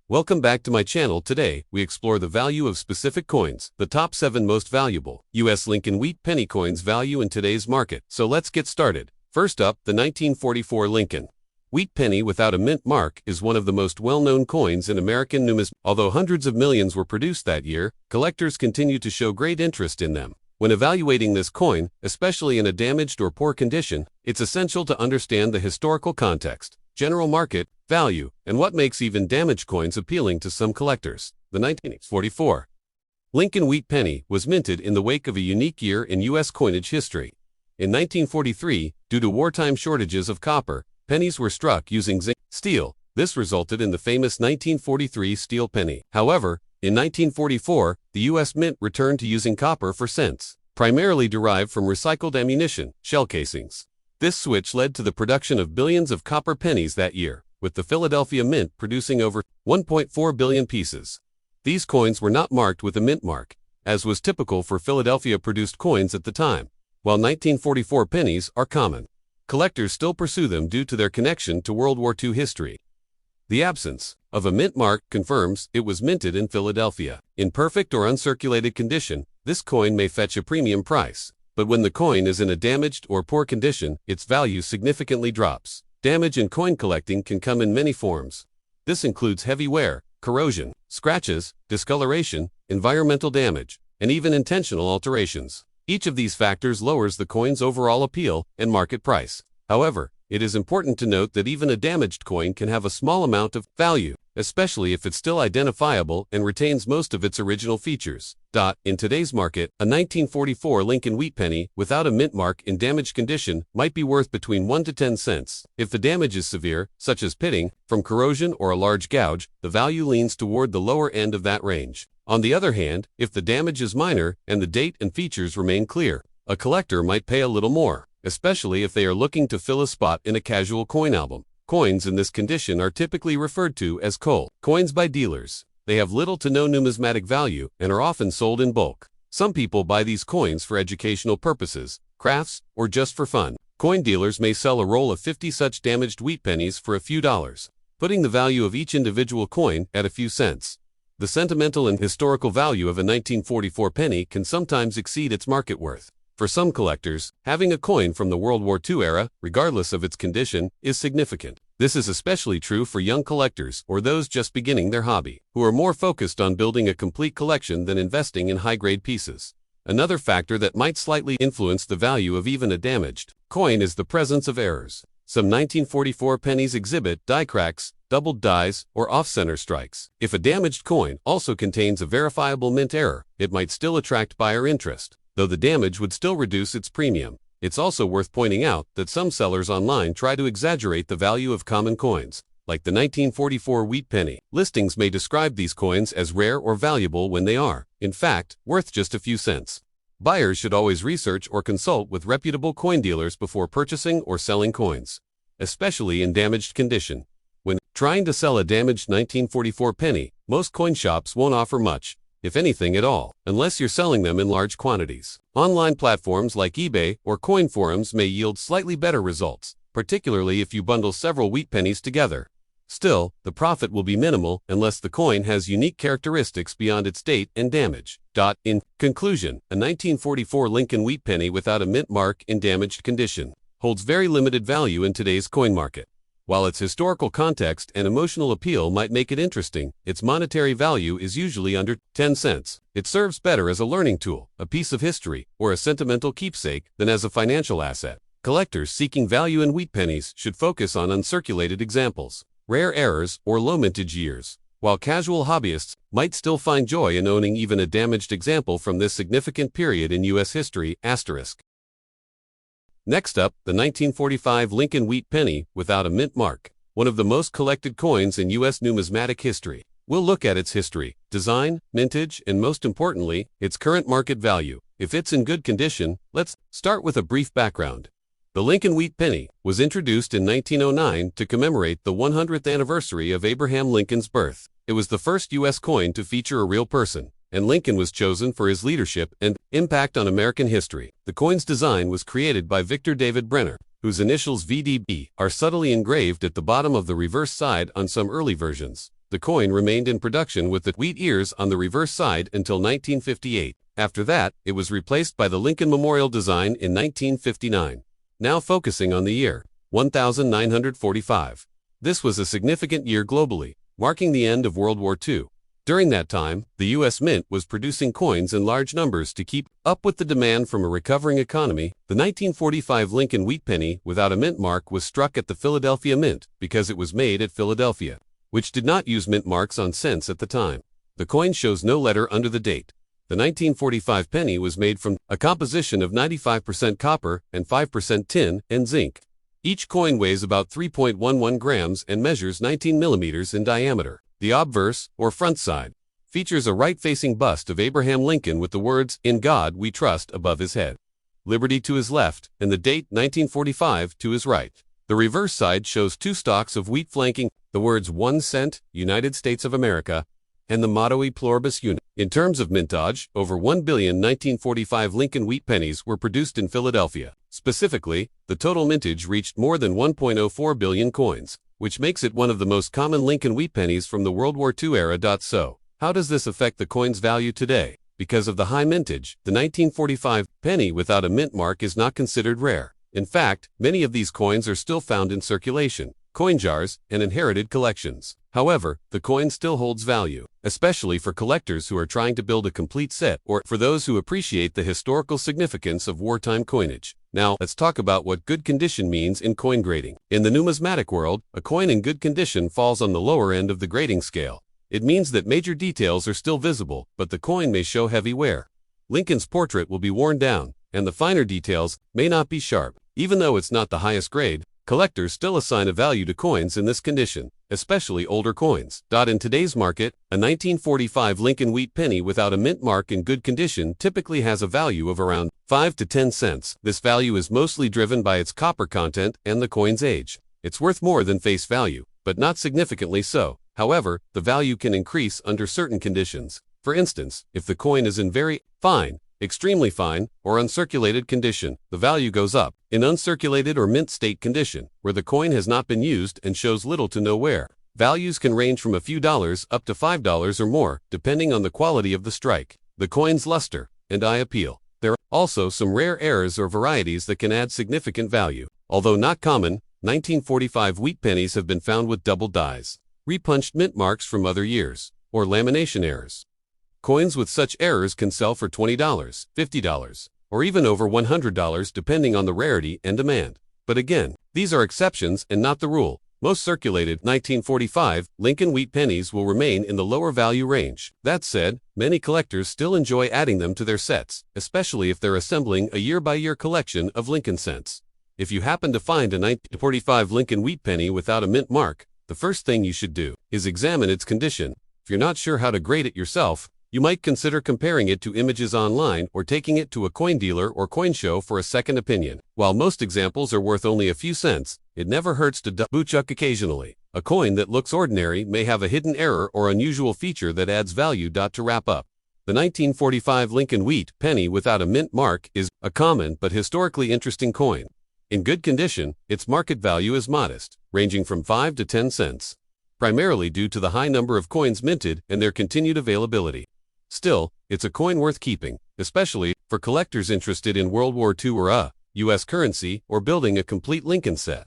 Welcome back to my channel. Today, we explore the value of specific coins, the top 7 most valuable U.S. Lincoln wheat penny coins value in today's market. So let's get started. First up, the 1944 Lincoln wheat penny without a mint mark is one of the most well-known coins in American numismatics. Although hundreds of millions were produced that year, collectors continue to show great interest in them. When evaluating this coin, especially in a damaged or poor condition, it's essential to understand the historical context, general market value, and what makes even damaged coins appealing to some collectors. The 1944 Lincoln wheat penny was minted in the wake of a unique year in U.S. coinage history. In 1943, due to wartime shortages of copper, pennies were struck using zinc steel. This resulted in the famous 1943 steel penny. However, in 1944, the U.S. Mint returned to using copper for cents, primarily derived from recycled ammunition, shell casings. This switch led to the production of billions of copper pennies that year, with the Philadelphia Mint producing over 1.4 billion pieces. These coins were not marked with a mint mark, as was typical for Philadelphia-produced coins at the time. While 1944 pennies are common, collectors still pursue them due to their connection to World War II history. The absence of a mint mark confirms it was minted in Philadelphia. In perfect or uncirculated condition, this coin may fetch a premium price, but when the coin is in a damaged or poor condition, its value significantly drops. Damage in coin collecting can come in many forms. This includes heavy wear, corrosion, scratches, discoloration, environmental damage, and even intentional alterations. Each of these factors lowers the coin's overall appeal and market price. However, it is important to note that even a damaged coin can have a small amount of value, especially if it's still identifiable and retains most of its original features. In today's market, a 1944 Lincoln wheat penny without a mint mark in damaged condition might be worth between 1 to 10 cents. If the damage is severe, such as pitting from corrosion or a large gouge, the value leans toward the lower end of that range. On the other hand, if the damage is minor and the date and features remain clear, a collector might pay a little more, especially if they are looking to fill a spot in a casual coin album. Coins in this condition are typically referred to as coal coins by dealers. They have little to no numismatic value and are often sold in bulk. Some people buy these coins for educational purposes, crafts, or just for fun. Coin dealers may sell a roll of 50 such damaged wheat pennies for a few dollars, putting the value of each individual coin at a few cents. The sentimental and historical value of a 1944 penny can sometimes exceed its market worth. For some collectors, having a coin from the World War II era, regardless of its condition, is significant. This is especially true for young collectors or those just beginning their hobby, who are more focused on building a complete collection than investing in high-grade pieces. Another factor that might slightly influence the value of even a damaged coin is the presence of errors. Some 1944 pennies exhibit die cracks, doubled dies, or off-center strikes. If a damaged coin also contains a verifiable mint error, it might still attract buyer interest, though the damage would still reduce its premium. It's also worth pointing out that some sellers online try to exaggerate the value of common coins, like the 1944 wheat penny. Listings may describe these coins as rare or valuable when they are, in fact, worth just a few cents. Buyers should always research or consult with reputable coin dealers before purchasing or selling coins, especially in damaged condition. When trying to sell a damaged 1944 penny, most coin shops won't offer much, if anything at all, unless you're selling them in large quantities. Online platforms like eBay or coin forums may yield slightly better results, particularly if you bundle several wheat pennies together. Still, the profit will be minimal unless the coin has unique characteristics beyond its date and damage. In conclusion, a 1944 Lincoln wheat penny without a mint mark in damaged condition holds very limited value in today's coin market. While its historical context and emotional appeal might make it interesting, its monetary value is usually under 10 cents. It serves better as a learning tool, a piece of history, or a sentimental keepsake than as a financial asset. Collectors seeking value in wheat pennies should focus on uncirculated examples, rare errors, or low-mintage years, while casual hobbyists might still find joy in owning even a damaged example from this significant period in U.S. history. Next up, the 1945 Lincoln wheat penny without a mint mark, one of the most collected coins in U.S. numismatic history. We'll look at its history, design, mintage, and most importantly, its current market value. If it's in good condition, let's start with a brief background. The Lincoln wheat penny was introduced in 1909 to commemorate the 100th anniversary of Abraham Lincoln's birth. It was the first U.S. coin to feature a real person, and Lincoln was chosen for his leadership and impact on American history. The coin's design was created by Victor David Brenner, whose initials VDB are subtly engraved at the bottom of the reverse side on some early versions. The coin remained in production with the wheat ears on the reverse side until 1958. After that, it was replaced by the Lincoln Memorial design in 1959. Now focusing on the year 1945. This was a significant year globally, marking the end of World War II. During that time, the U.S. Mint was producing coins in large numbers to keep up with the demand from a recovering economy. The 1945 Lincoln Wheat Penny without a mint mark was struck at the Philadelphia Mint because it was made at Philadelphia, which did not use mint marks on cents at the time. The coin shows no letter under the date. The 1945 penny was made from a composition of 95% copper and 5% tin and zinc. Each coin weighs about 3.11 grams and measures 19 millimeters in diameter. The obverse, or front side, features a right-facing bust of Abraham Lincoln with the words, "In God We Trust," above his head, Liberty to his left, and the date 1945 to his right. The reverse side shows two stalks of wheat flanking the words 1 cent, United States of America, and the motto E Pluribus Unum. In terms of mintage, over 1 billion 1945 Lincoln Wheat Pennies were produced in Philadelphia. Specifically, the total mintage reached more than 1.04 billion coins, which makes it one of the most common Lincoln Wheat Pennies from the World War II era. So, how does this affect the coin's value today? Because of the high mintage, the 1945 penny without a mint mark is not considered rare. In fact, many of these coins are still found in circulation, coin jars, and inherited collections. However, the coin still holds value, especially for collectors who are trying to build a complete set or for those who appreciate the historical significance of wartime coinage. Now, let's talk about what good condition means in coin grading. In the numismatic world, a coin in good condition falls on the lower end of the grading scale. It means that major details are still visible, but the coin may show heavy wear. Lincoln's portrait will be worn down, and the finer details may not be sharp. Even though it's not the highest grade, collectors still assign a value to coins in this condition, especially older coins. In today's market, a 1945 Lincoln Wheat Penny without a mint mark in good condition typically has a value of around 5 to 10 cents. This value is mostly driven by its copper content and the coin's age. It's worth more than face value, but not significantly so. However, the value can increase under certain conditions. For instance, if the coin is in very fine, extremely fine, or uncirculated condition, the value goes up. In uncirculated or mint state condition, where the coin has not been used and shows little to no wear, values can range from a few dollars up to $5 or more, depending on the quality of the strike, the coin's luster, and eye appeal. There are also some rare errors or varieties that can add significant value. Although not common, 1945 wheat pennies have been found with double dies, repunched mint marks from other years, or lamination errors. Coins with such errors can sell for $20, $50, or even over $100 depending on the rarity and demand. But again, these are exceptions and not the rule. Most circulated 1945 Lincoln Wheat Pennies will remain in the lower value range. That said, many collectors still enjoy adding them to their sets, especially if they're assembling a year-by-year collection of Lincoln cents. If you happen to find a 1945 Lincoln Wheat Penny without a mint mark, the first thing you should do is examine its condition. If you're not sure how to grade it yourself, you might consider comparing it to images online or taking it to a coin dealer or coin show for a second opinion. While most examples are worth only a few cents, it never hurts to double check occasionally. A coin that looks ordinary may have a hidden error or unusual feature that adds value. To wrap up, the 1945 Lincoln Wheat Penny without a mint mark is a common but historically interesting coin. In good condition, its market value is modest, ranging from 5 to 10 cents, primarily due to the high number of coins minted and their continued availability. Still, it's a coin worth keeping, especially for collectors interested in World War II or U.S. currency or building a complete Lincoln set.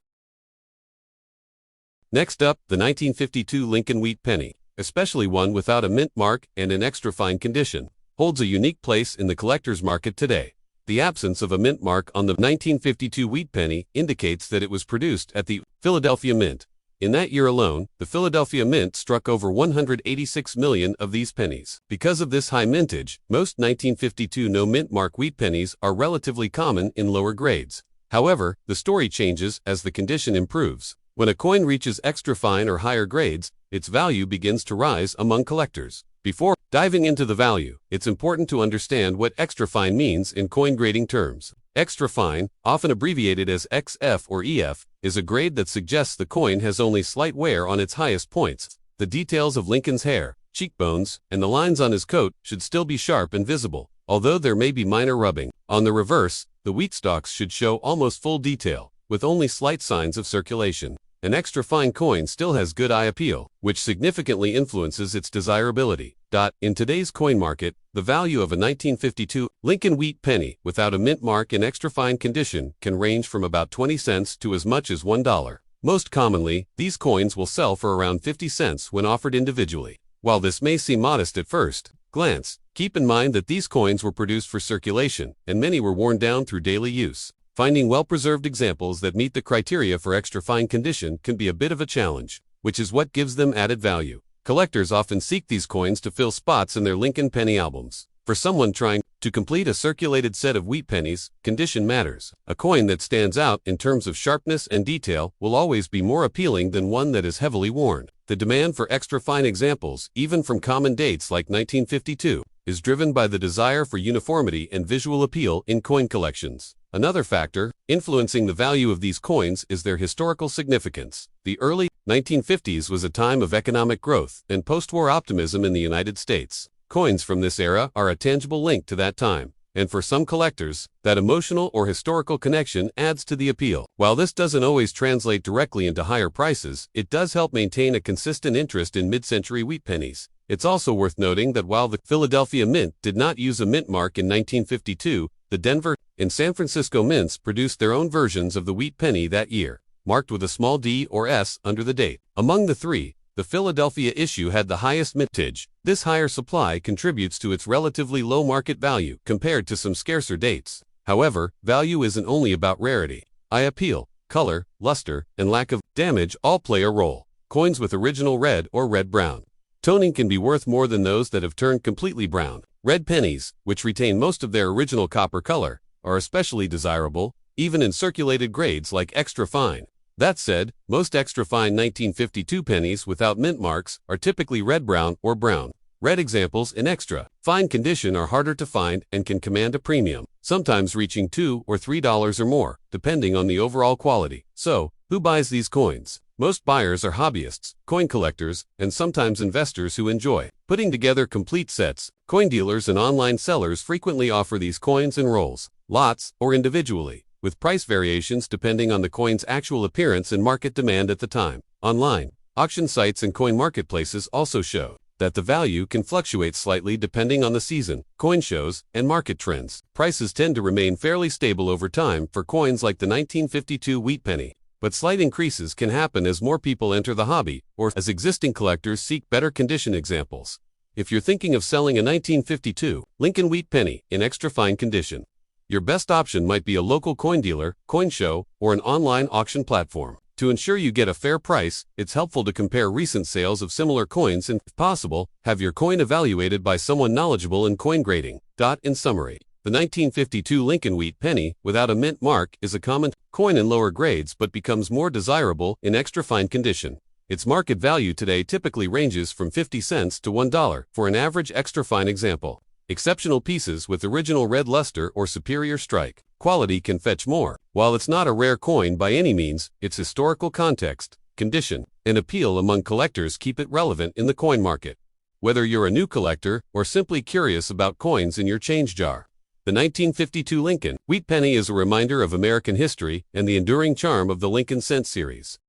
Next up, the 1952 Lincoln Wheat Penny, especially one without a mint mark and in extra fine condition, holds a unique place in the collector's market today. The absence of a mint mark on the 1952 Wheat Penny indicates that it was produced at the Philadelphia Mint. In that year alone, the Philadelphia Mint struck over 186 million of these pennies. Because of this high mintage, most 1952 no-mint mark wheat pennies are relatively common in lower grades. However, the story changes as the condition improves. When a coin reaches extra fine or higher grades, its value begins to rise among collectors. Before diving into the value, it's important to understand what extra fine means in coin grading terms. Extra fine, often abbreviated as XF or EF, is a grade that suggests the coin has only slight wear on its highest points. The details of Lincoln's hair, cheekbones, and the lines on his coat should still be sharp and visible, although there may be minor rubbing. On the reverse, the wheat stalks should show almost full detail, with only slight signs of circulation. an extra fine coin still has good eye appeal, which significantly influences its desirability. In today's coin market, the value of a 1952 Lincoln wheat penny without a mint mark in extra fine condition can range from about 20 cents to as much as $1. Most commonly, these coins will sell for around 50 cents when offered individually. While this may seem modest at first glance, keep in mind that these coins were produced for circulation, and many were worn down through daily use. Finding well-preserved examples that meet the criteria for extra fine condition can be a bit of a challenge, which is what gives them added value. Collectors often seek these coins to fill spots in their Lincoln penny albums. For someone trying to complete a circulated set of wheat pennies, condition matters. A coin that stands out in terms of sharpness and detail will always be more appealing than one that is heavily worn. The demand for extra fine examples, even from common dates like 1952, is driven by the desire for uniformity and visual appeal in coin collections. Another factor influencing the value of these coins is their historical significance. The early 1950s was a time of economic growth and post-war optimism in the United States. Coins from this era are a tangible link to that time, and for some collectors, that emotional or historical connection adds to the appeal. While this doesn't always translate directly into higher prices, it does help maintain a consistent interest in mid-century wheat pennies. It's also worth noting that while the Philadelphia Mint did not use a mint mark in 1952, the Denver and San Francisco mints produced their own versions of the wheat penny that year, marked with a small D or S under the date. Among the three, the Philadelphia issue had the highest mintage. This higher supply contributes to its relatively low market value compared to some scarcer dates. However, value isn't only about rarity. Eye appeal, color, luster, and lack of damage all play a role. Coins with original red or red-brown toning can be worth more than those that have turned completely brown. Red pennies, which retain most of their original copper color, are especially desirable, even in circulated grades like extra fine. That said, most extra fine 1952 pennies without mint marks are typically red-brown or brown. Red examples in extra fine condition are harder to find and can command a premium, sometimes reaching $2 or $3 or more, depending on the overall quality. So, who buys these coins? Most buyers are hobbyists, coin collectors, and sometimes investors who enjoy putting together complete sets. Coin dealers and online sellers frequently offer these coins in rolls, lots, or individually, with price variations depending on the coin's actual appearance and market demand at the time. Online, auction sites and coin marketplaces also show that the value can fluctuate slightly depending on the season, coin shows, and market trends. Prices tend to remain fairly stable over time for coins like the 1952 wheat penny, but slight increases can happen as more people enter the hobby or as existing collectors seek better condition examples. If you're thinking of selling a 1952 Lincoln wheat penny in extra fine condition, your best option might be a local coin dealer, coin show, or an online auction platform. To ensure you get a fair price, it's helpful to compare recent sales of similar coins and, if possible, have your coin evaluated by someone knowledgeable in coin grading. In summary, the 1952 Lincoln wheat penny without a mint mark is a common coin in lower grades but becomes more desirable in extra fine condition. Its market value today typically ranges from 50 cents to $1 for an average extra fine example. Exceptional pieces with original red luster or superior strike quality can fetch more. While it's not a rare coin by any means, its historical context, condition, and appeal among collectors keep it relevant in the coin market. Whether you're a new collector or simply curious about coins in your change jar, the 1952 Lincoln wheat penny is a reminder of American history and the enduring charm of the Lincoln cent series.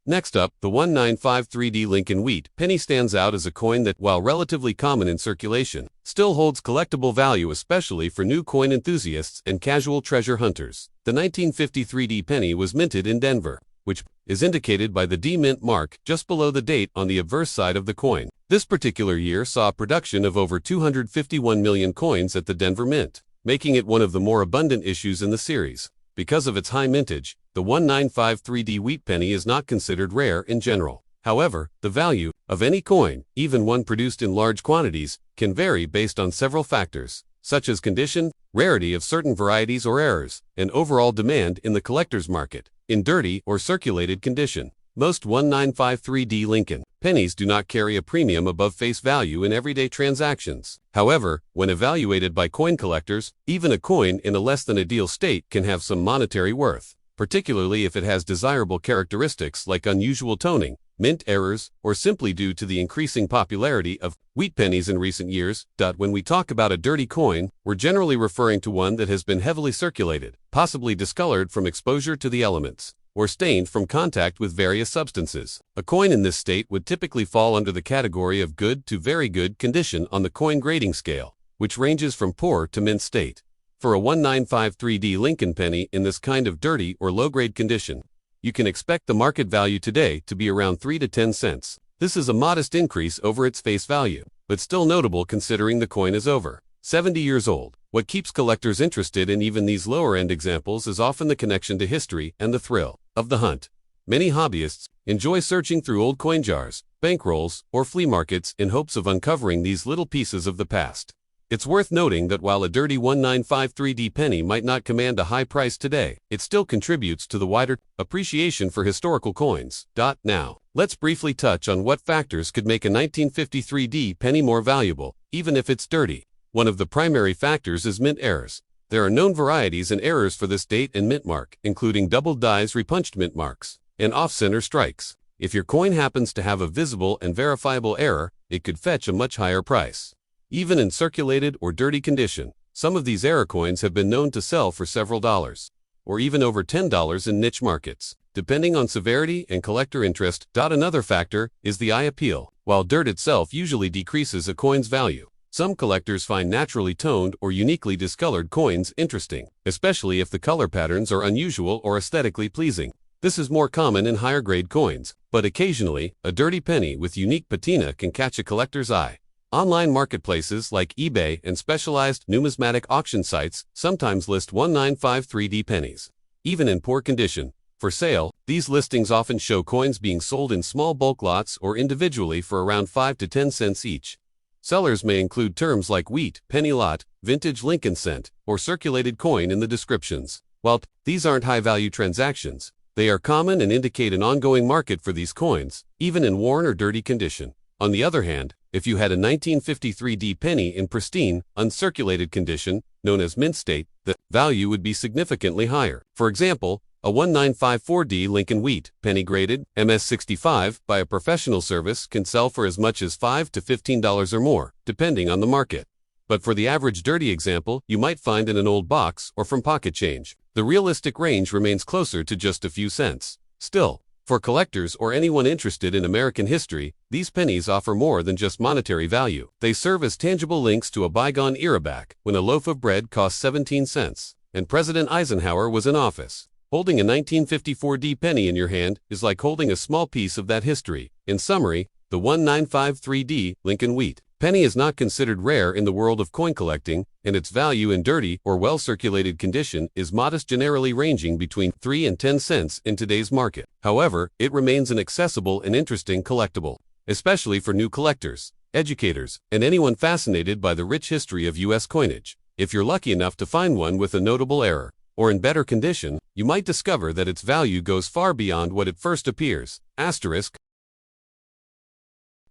Next up, the 1953D Lincoln wheat penny stands out as a coin that, while relatively common in circulation, still holds collectible value, especially for new coin enthusiasts and casual treasure hunters. The 1953D penny was minted in Denver, which is indicated by the D mint mark just below the date on the obverse side of the coin. This particular year saw a production of over 251 million coins at the Denver Mint, making it one of the more abundant issues in the series. Because of its high mintage, the 1953D wheat penny is not considered rare in general. However, the value of any coin, even one produced in large quantities, can vary based on several factors, such as condition, rarity of certain varieties or errors, and overall demand in the collector's market. In dirty or circulated condition, most 1953D Lincoln pennies do not carry a premium above face value in everyday transactions. However, when evaluated by coin collectors, even a coin in a less-than-ideal state can have some monetary worth, particularly if it has desirable characteristics like unusual toning, mint errors, or simply due to the increasing popularity of wheat pennies in recent years. When we talk about a dirty coin, we're generally referring to one that has been heavily circulated, possibly discolored from exposure to the elements, or stained from contact with various substances. A coin in this state would typically fall under the category of good to very good condition on the coin grading scale, which ranges from poor to mint state. For a 1953D Lincoln penny in this kind of dirty or low-grade condition, you can expect the market value today to be around 3 to 10 cents. This is a modest increase over its face value, but still notable considering the coin is over 70 years old. What keeps collectors interested in even these lower-end examples is often the connection to history and the thrill of the hunt. Many hobbyists enjoy searching through old coin jars, bankrolls, or flea markets in hopes of uncovering these little pieces of the past. It's worth noting that while a dirty 1953D penny might not command a high price today, it still contributes to the wider appreciation for historical coins. Now, let's briefly touch on what factors could make a 1953D penny more valuable, even if it's dirty. One of the primary factors is mint errors. There are known varieties and errors for this date and mint mark, including doubled dies, repunched mint marks, and off-center strikes. If your coin happens to have a visible and verifiable error, it could fetch a much higher price. Even in circulated or dirty condition, some of these error coins have been known to sell for several dollars, or even over $10 in niche markets, depending on severity and collector interest. Another factor is the eye appeal. While dirt itself usually decreases a coin's value, some collectors find naturally toned or uniquely discolored coins interesting, especially if the color patterns are unusual or aesthetically pleasing. This is more common in higher-grade coins, but occasionally, a dirty penny with unique patina can catch a collector's eye. Online marketplaces like eBay and specialized numismatic auction sites sometimes list 1953D pennies, even in poor condition, for sale. These listings often show coins being sold in small bulk lots or individually for around 5 to 10 cents each. Sellers may include terms like wheat, penny lot, vintage Lincoln cent, or circulated coin in the descriptions. While these aren't high-value transactions, they are common and indicate an ongoing market for these coins, even in worn or dirty condition. On the other hand, if you had a 1953D penny in pristine, uncirculated condition, known as mint state, the value would be significantly higher. For example, a 1954D Lincoln wheat, penny graded, MS65, by a professional service can sell for as much as $5 to $15 or more, depending on the market. But for the average dirty example, you might find in an old box or from pocket change. The realistic range remains closer to just a few cents. Still, for collectors or anyone interested in American history, these pennies offer more than just monetary value. They serve as tangible links to a bygone era back when a loaf of bread cost 17 cents, and President Eisenhower was in office. Holding a 1954D penny in your hand is like holding a small piece of that history. In summary, the 1953D Lincoln wheat penny is not considered rare in the world of coin collecting, and its value in dirty or well-circulated condition is modest, generally ranging between 3 and 10 cents in today's market. However, it remains an accessible and interesting collectible, especially for new collectors, educators, and anyone fascinated by the rich history of U.S. coinage. If you're lucky enough to find one with a notable error, or in better condition, you might discover that its value goes far beyond what it first appears.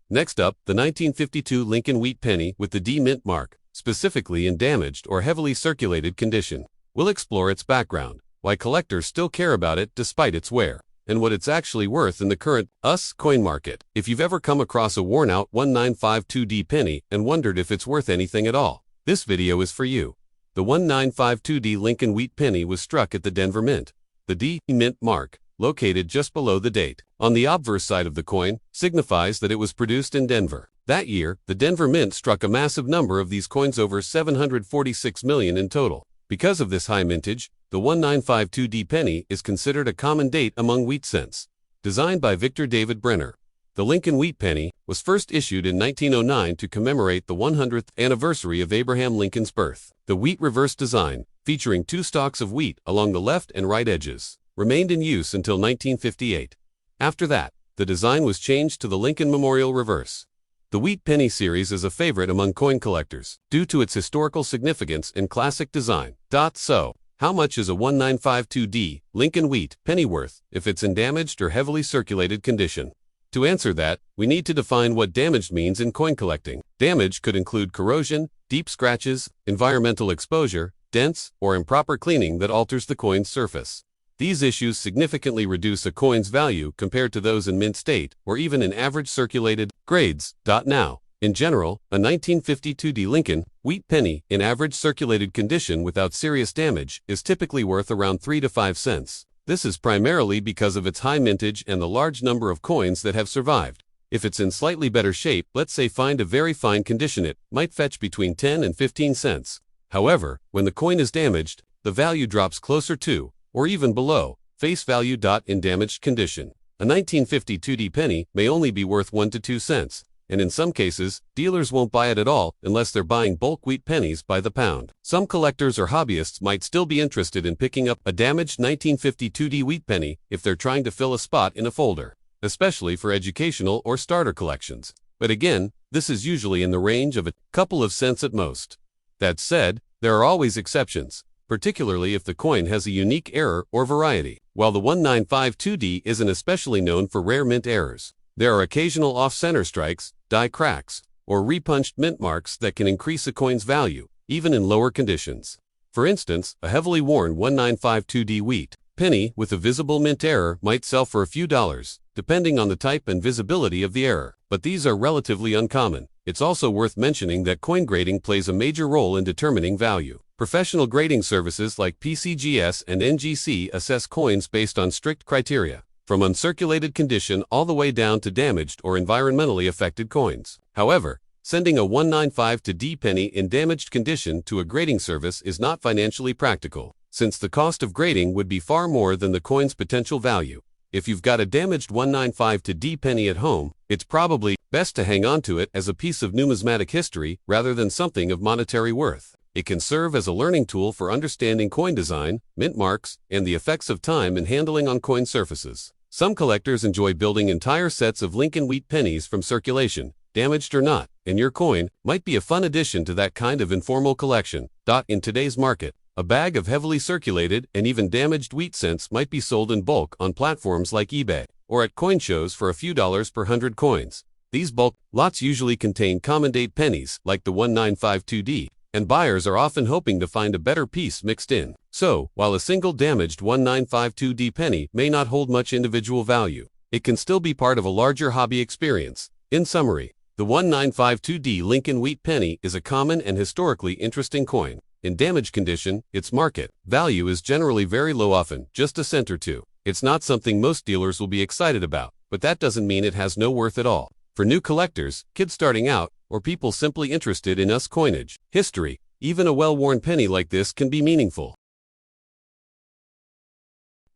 Next up, the 1952 Lincoln wheat penny with the D mint mark, specifically in damaged or heavily circulated condition. We'll explore its background, why collectors still care about it despite its wear, and what it's actually worth in the current coin market. If you've ever come across a worn-out 1952D penny and wondered if it's worth anything at all, this video is for you. The 1952D Lincoln wheat penny was struck at the Denver Mint. The D mint mark, located just below the date on the obverse side of the coin, signifies that it was produced in Denver. That year, the Denver Mint struck a massive number of these coins, over 746 million in total. Because of this high mintage, the 1952D penny is considered a common date among wheat cents. Designed by Victor David Brenner, the Lincoln wheat penny was first issued in 1909 to commemorate the 100th anniversary of Abraham Lincoln's birth. The wheat reverse design, featuring 2 stalks of wheat along the left and right edges, remained in use until 1958. After that, the design was changed to the Lincoln Memorial reverse. The wheat penny series is a favorite among coin collectors due to its historical significance and classic design. So, how much is a 1952D Lincoln wheat penny worth if it's in damaged or heavily circulated condition? To answer that, we need to define what damaged means in coin collecting. Damage could include corrosion, deep scratches, environmental exposure, dents, or improper cleaning that alters the coin's surface. These issues significantly reduce a coin's value compared to those in mint state or even in average circulated grades. Now, in general, a 1952D Lincoln wheat penny in average circulated condition without serious damage is typically worth around 3 to 5 cents. This is primarily because of its high mintage and the large number of coins that have survived. If it's in slightly better shape, let's say find a very fine condition, it might fetch between 10 and 15 cents. However, when the coin is damaged, the value drops closer to, or even below, face value. In damaged condition, a 1952D penny may only be worth 1 to 2 cents, and in some cases, dealers won't buy it at all unless they're buying bulk wheat pennies by the pound. Some collectors or hobbyists might still be interested in picking up a damaged 1952D wheat penny if they're trying to fill a spot in a folder, especially for educational or starter collections. But again, this is usually in the range of a couple of cents at most. That said, there are always exceptions, particularly if the coin has a unique error or variety. While the 1952D isn't especially known for rare mint errors, there are occasional off-center strikes, die cracks, or repunched mint marks that can increase a coin's value, even in lower conditions. For instance, a heavily worn 1952D wheat penny with a visible mint error might sell for a few dollars, depending on the type and visibility of the error, but these are relatively uncommon. It's also worth mentioning that coin grading plays a major role in determining value. Professional grading services like PCGS and NGC assess coins based on strict criteria, from uncirculated condition all the way down to damaged or environmentally affected coins. However, sending a 1952D penny in damaged condition to a grading service is not financially practical, since the cost of grading would be far more than the coin's potential value. If you've got a damaged 1952D penny at home, it's probably best to hang on to it as a piece of numismatic history rather than something of monetary worth. It can serve as a learning tool for understanding coin design, mint marks, and the effects of time in handling on coin surfaces. Some collectors enjoy building entire sets of Lincoln wheat pennies from circulation, damaged or not, and your coin might be a fun addition to that kind of informal collection. In today's market, a bag of heavily circulated and even damaged wheat cents might be sold in bulk on platforms like eBay or at coin shows for a few dollars per 100 coins. These bulk lots usually contain common date pennies like the 1952D, and buyers are often hoping to find a better piece mixed in. So, while a single damaged 1952D penny may not hold much individual value, it can still be part of a larger hobby experience. In summary, the 1952D Lincoln wheat penny is a common and historically interesting coin. In damaged condition, its market value is generally very low, often just a cent or two. It's not something most dealers will be excited about, but that doesn't mean it has no worth at all. For new collectors, kids starting out, or people simply interested in coinage history, even a well-worn penny like this can be meaningful.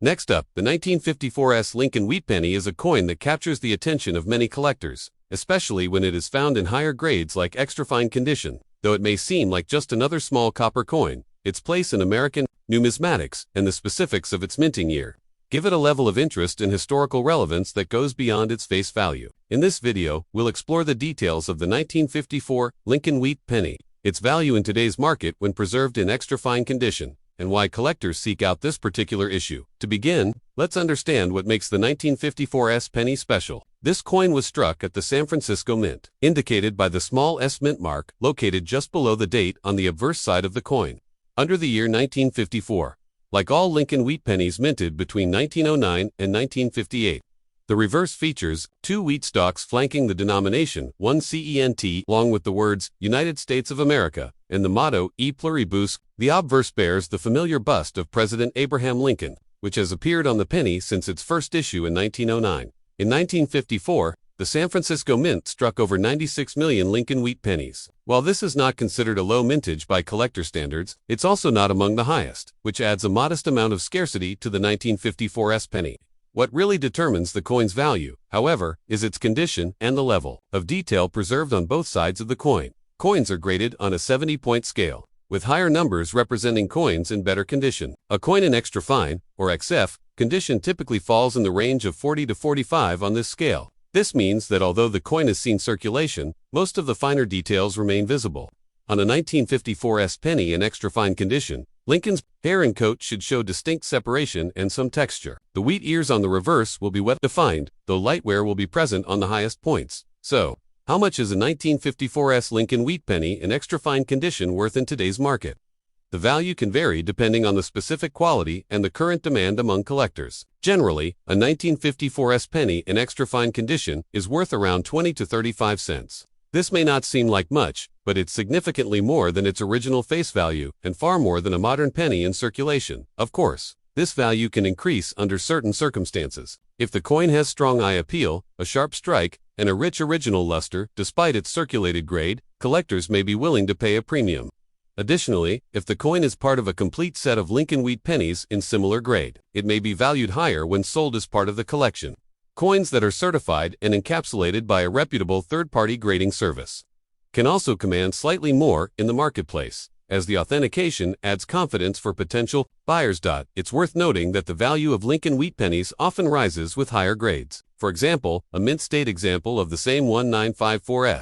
Next up, the 1954 Lincoln wheat penny is a coin that captures the attention of many collectors, especially when it is found in higher grades like extra fine condition. Though it may seem like just another small copper coin, its place in American numismatics and the specifics of its minting year give it a level of interest and historical relevance that goes beyond its face value. In this video, we'll explore the details of the 1954 Lincoln wheat penny, its value in today's market when preserved in extra fine condition, and why collectors seek out this particular issue. To begin, let's understand what makes the 1954 penny special. This coin was struck at the San Francisco Mint, indicated by the small S mint mark located just below the date on the obverse side of the coin, under the year 1954. Like all Lincoln wheat pennies minted between 1909 and 1958, the reverse features two wheat stalks flanking the denomination, one cent, along with the words United States of America and the motto E pluribus. The obverse bears the familiar bust of President Abraham Lincoln, which has appeared on the penny since its first issue in 1909. In 1954, the San Francisco Mint struck over 96 million Lincoln wheat pennies. While this is not considered a low mintage by collector standards, it's also not among the highest, which adds a modest amount of scarcity to the 1954 penny. What really determines the coin's value, however, is its condition and the level of detail preserved on both sides of the coin. Coins are graded on a 70-point scale, with higher numbers representing coins in better condition. A coin in extra fine, or XF, condition typically falls in the range of 40 to 45 on this scale. This means that although the coin has seen circulation, most of the finer details remain visible. On a 1954 penny in extra fine condition, Lincoln's hair and coat should show distinct separation and some texture. The wheat ears on the reverse will be well defined, though light wear will be present on the highest points. So, how much is a 1954 Lincoln wheat penny in extra fine condition worth in today's market? The value can vary depending on the specific quality and the current demand among collectors. Generally, a 1954 penny in extra fine condition is worth around 20 to 35 cents. This may not seem like much, but it's significantly more than its original face value and far more than a modern penny in circulation. Of course, this value can increase under certain circumstances. If the coin has strong eye appeal, a sharp strike, and a rich original luster despite its circulated grade, collectors may be willing to pay a premium. Additionally, if the coin is part of a complete set of Lincoln wheat pennies in similar grade, it may be valued higher when sold as part of the collection. Coins that are certified and encapsulated by a reputable third-party grading service can also command slightly more in the marketplace, as the authentication adds confidence for potential buyers. It's worth noting that the value of Lincoln wheat pennies often rises with higher grades. For example, a mint state example of the same 1954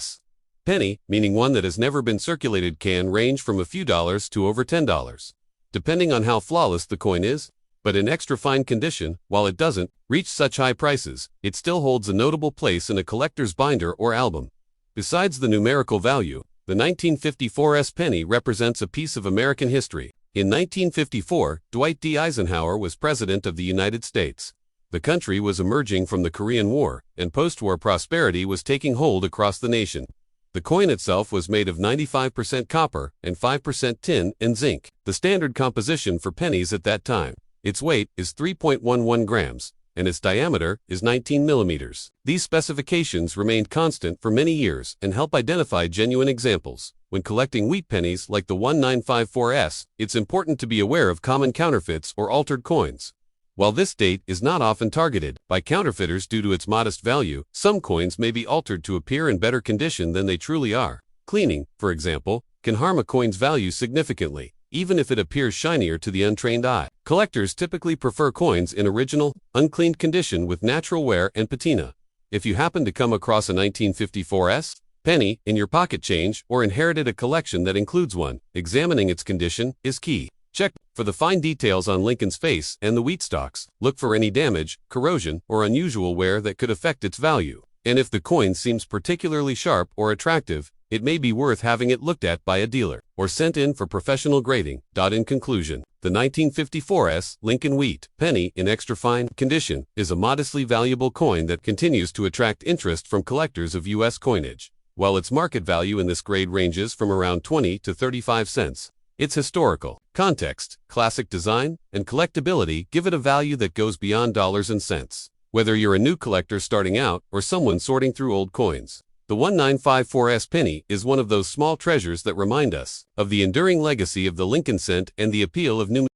penny, meaning one that has never been circulated, can range from a few dollars to over $10, depending on how flawless the coin is. But in extra fine condition, while it doesn't reach such high prices, it still holds a notable place in a collector's binder or album. Besides the numerical value, the 1954 penny represents a piece of American history. In 1954, Dwight D. Eisenhower was President of the United States. The country was emerging from the Korean War, and post-war prosperity was taking hold across the nation. The coin itself was made of 95% copper and 5% tin and zinc, the standard composition for pennies at that time. Its weight is 3.11 grams, and its diameter is 19 millimeters. These specifications remained constant for many years and help identify genuine examples. When collecting wheat pennies like the 1954, it's important to be aware of common counterfeits or altered coins. While this date is not often targeted by counterfeiters due to its modest value, some coins may be altered to appear in better condition than they truly are. Cleaning, for example, can harm a coin's value significantly, even if it appears shinier to the untrained eye. Collectors typically prefer coins in original, uncleaned condition with natural wear and patina. If you happen to come across a 1954 penny in your pocket change or inherited a collection that includes one, examining its condition is key. Check for the fine details on Lincoln's face and the wheat stalks. Look for any damage, corrosion, or unusual wear that could affect its value. And if the coin seems particularly sharp or attractive, it may be worth having it looked at by a dealer or sent in for professional grading. In conclusion, the 1954 Lincoln wheat penny in extra fine condition is a modestly valuable coin that continues to attract interest from collectors of U.S. coinage. While its market value in this grade ranges from around 20 to 35 cents, its historical context, classic design, and collectability give it a value that goes beyond dollars and cents. Whether you're a new collector starting out or someone sorting through old coins, the 1954 penny is one of those small treasures that remind us of the enduring legacy of the Lincoln cent and the appeal of new.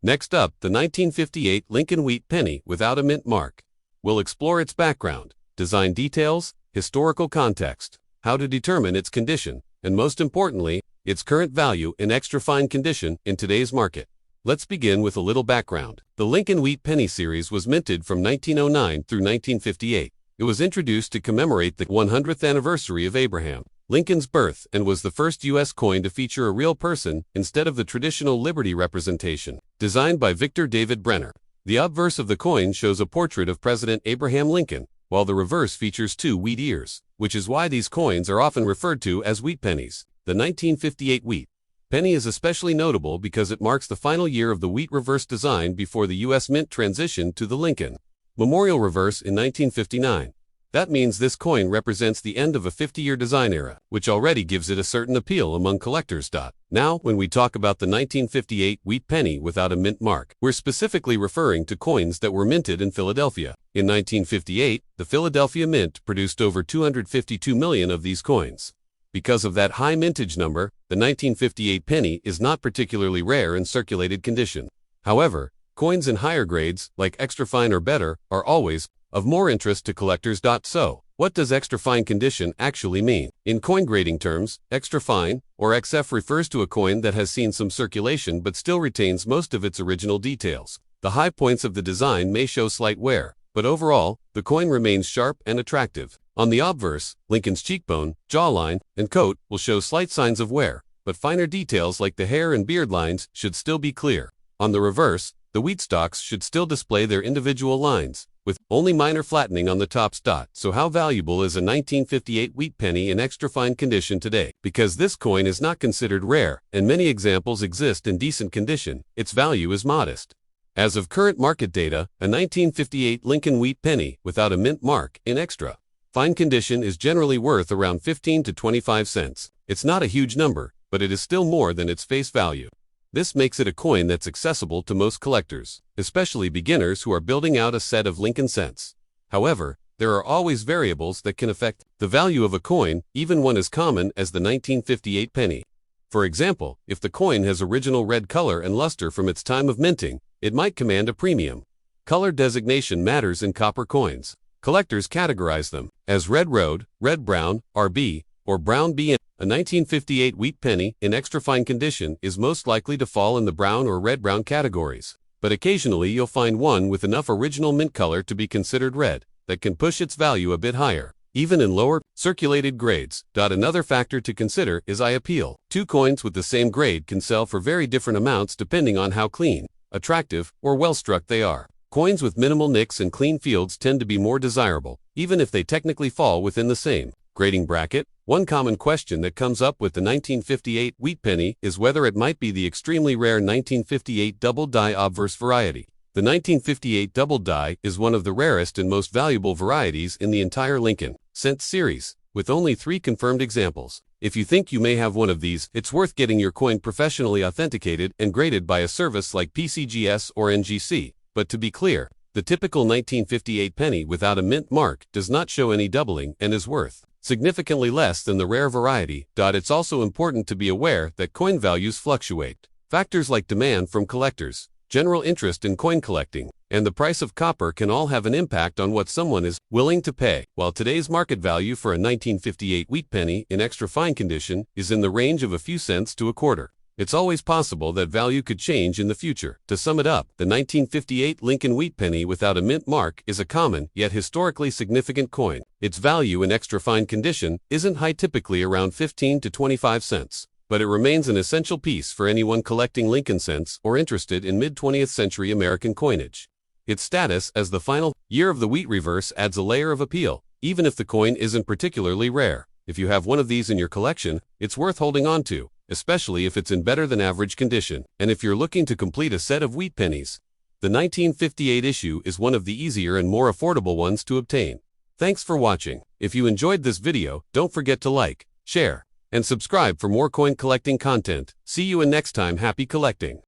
Next up, the 1958 Lincoln wheat penny without a mint mark. We'll explore its background, design details, historical context, how to determine its condition, and most importantly, its current value in extra fine condition in today's market. Let's begin with a little background. The Lincoln wheat penny series was minted from 1909 through 1958. It was introduced to commemorate the 100th anniversary of Abraham Lincoln's birth and was the first U.S. coin to feature a real person instead of the traditional Liberty representation. Designed by Victor David Brenner, the obverse of the coin shows a portrait of President Abraham Lincoln, while the reverse features two wheat ears, which is why these coins are often referred to as wheat pennies. The 1958 wheat penny is especially notable because it marks the final year of the wheat reverse design before the U.S. Mint transitioned to the Lincoln Memorial reverse in 1959. That means this coin represents the end of a 50-year design era, which already gives it a certain appeal among collectors. Now, when we talk about the 1958 wheat penny without a mint mark, we're specifically referring to coins that were minted in Philadelphia. In 1958, the Philadelphia Mint produced over 252 million of these coins. Because of that high mintage number, the 1958 penny is not particularly rare in circulated condition. However, coins in higher grades, like extra fine or better, are always of more interest to collectors. So, what does extra fine condition actually mean? In coin grading terms, extra fine, or XF, refers to a coin that has seen some circulation but still retains most of its original details. The high points of the design may show slight wear, but overall, the coin remains sharp and attractive. On the obverse, Lincoln's cheekbone, jawline, and coat will show slight signs of wear, but finer details like the hair and beard lines should still be clear. On the reverse, the wheat stalks should still display their individual lines, with only minor flattening on the top dot. So how valuable is a 1958 wheat penny in extra fine condition today? Because this coin is not considered rare, and many examples exist in decent condition, its value is modest. As of current market data, a 1958 Lincoln wheat penny without a mint mark in extra fine condition is generally worth around 15 to 25 cents. It's not a huge number, but it is still more than its face value. This makes it a coin that's accessible to most collectors, especially beginners who are building out a set of Lincoln cents. However, there are always variables that can affect the value of a coin, even one as common as the 1958 penny. For example, if the coin has original red color and luster from its time of minting, it might command a premium. Color designation matters in copper coins. Collectors categorize them as red road, red brown, RB, or brown BN. A 1958 wheat penny in extra fine condition is most likely to fall in the brown or red-brown categories, but occasionally you'll find one with enough original mint color to be considered red that can push its value a bit higher, even in lower circulated grades. Another factor to consider is eye appeal. Two coins with the same grade can sell for very different amounts depending on how clean, attractive, or well-struck they are. Coins with minimal nicks and clean fields tend to be more desirable, even if they technically fall within the same grading bracket. One common question that comes up with the 1958 wheat penny is whether it might be the extremely rare 1958 double die obverse variety. The 1958 double die is one of the rarest and most valuable varieties in the entire Lincoln cent series, with only 3 confirmed examples. If you think you may have one of these, it's worth getting your coin professionally authenticated and graded by a service like PCGS or NGC. But to be clear, the typical 1958 penny without a mint mark does not show any doubling and is worth significantly less than the rare variety. It's also important to be aware that coin values fluctuate. Factors like demand from collectors, general interest in coin collecting, and the price of copper can all have an impact on what someone is willing to pay. While today's market value for a 1958 wheat penny in extra fine condition is in the range of a few cents to a quarter, it's always possible that value could change in the future. To sum it up, the 1958 Lincoln wheat penny without a mint mark is a common, yet historically significant coin. Its value in extra fine condition isn't high, typically around 15 to 25 cents, but it remains an essential piece for anyone collecting Lincoln cents or interested in mid-20th century American coinage. Its status as the final year of the wheat reverse adds a layer of appeal, even if the coin isn't particularly rare. If you have one of these in your collection, it's worth holding on to, especially if it's in better than average condition. And if you're looking to complete a set of wheat pennies, the 1958 issue is one of the easier and more affordable ones to obtain. Thanks for watching. If you enjoyed this video, don't forget to like, share, and subscribe for more coin collecting content. See you in next time. Happy collecting!